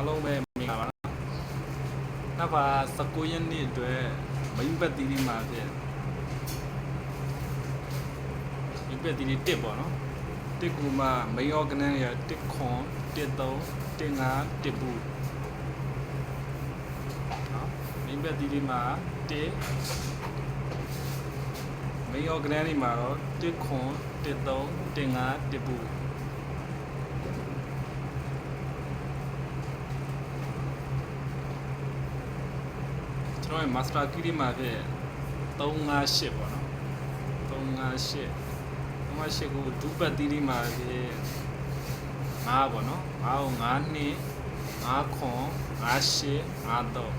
လုံးပဲမင်္ဂလာပါနော်နောက်ပါ19ရက်နေ့အတွက်မိန်းပတ်တီးလေးမှာဖြစ်မိန်းပတ်တီးလေး1ပေါ့နော်1ကူမှမိန်းဩကနန်းရ1ခွန်1 3 1 5 1ဘူးနော်မိန်းပတ်တီးလေးမှာ1မိန်းဩကနန်းလေးမှာတော့1ခွန်1 3 1 5 1ဘူးကျွန်တော် master key ဒီမှာဖြစ်358ပေါ့နော်358ကိုဒူပတ်တီးဒီမှာဖြစ်5ပေါ့နော်5ကို5နှစ်5ခွန်58 5တော့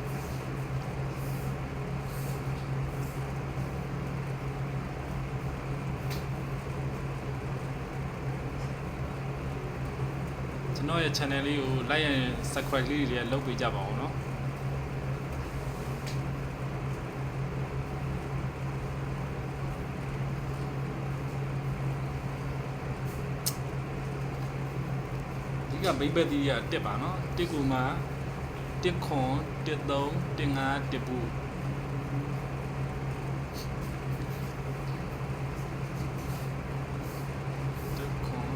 ကျွန်တော်ရဲ့ channel လေးကို like and subscribe လေးတွေလုပ်ပေးကြပါဦးနော်ကမိတ်ပတ်တီးရတက်ပါနော်တစ်ကူမှာတစ်ခွန်တစ်သုံးတစ်ငါးတစ်ဘူးတစ်ခွန်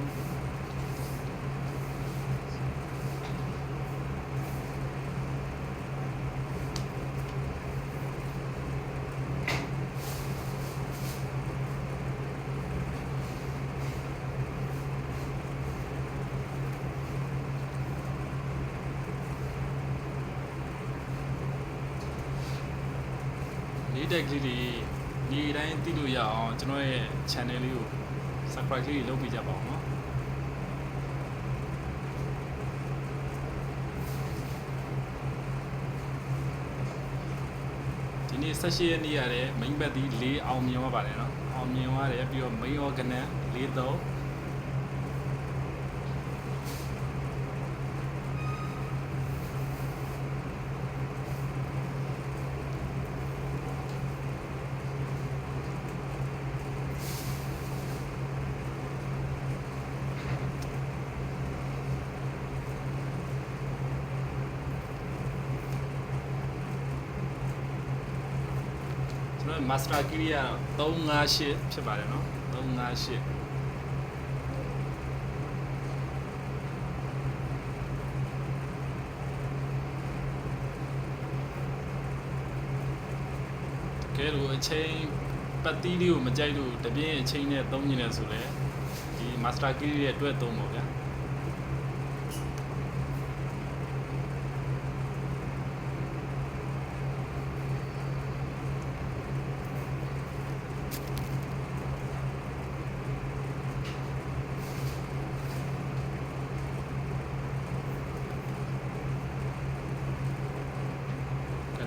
ဒီတက်ကလေးတွေဒီတိုင်းသိလို့ရအောင်ကျွန်တော်ရဲ့ channel လေးကို subscribe လေးလုပ်ပေးကြပါဦးနော်ဒီနေ့18ရက်နေ့ရတယ် main ဘက်ဒီ4အောင်မြင်သွားပါတယ်နော်အောင်မြင်သွားတယ်ပြီးတော့ main organ 4 3master key ရ358ဖြစ်ပါတယ်နော်358ကဲလို့အချိန်ပတ်တီးလေးကိုမကြိုက်လို့တပြင်းအချိန်နဲ့သုံးနေတယ်ဆိုလဲဒီ master key ရဲ့အတွက်သုံးပါဗျာ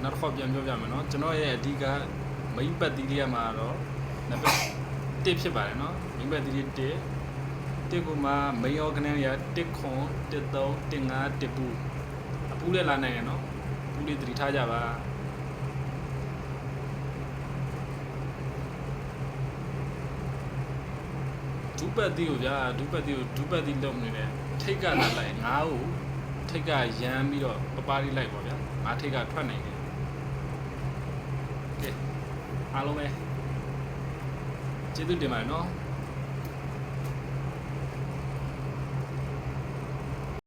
နောက်တစ်ခေါက်ပြန်ပြောပြမယ်နော်ကျွန်တော်ရဲ့အဓိက main ပတ်တီးလေးမှာတော့နံပါတ်1ဖြစ်ပါတယ်နော် main ပတ်တီးလေး1ကူမှာ main organ ရ1ခွန်1 3 1 5 1ဘူးအပူလည်းလာနိုင်ရနော်ပူလေးသတိထားကြပါဒူပတ်တီးကိုဗျာဒူပတ်တီးလုံးနေတယ်ထိတ်ကလာလိုက်ငါးကိုထိတ်ကရမ်းပြီးတော့ပပလေးလိုက်ပါဗျာငါထိတ်ကထွက်နိုင်တယ်အားလုံးပဲကျေးဇူးတင်ပါတယ်နော်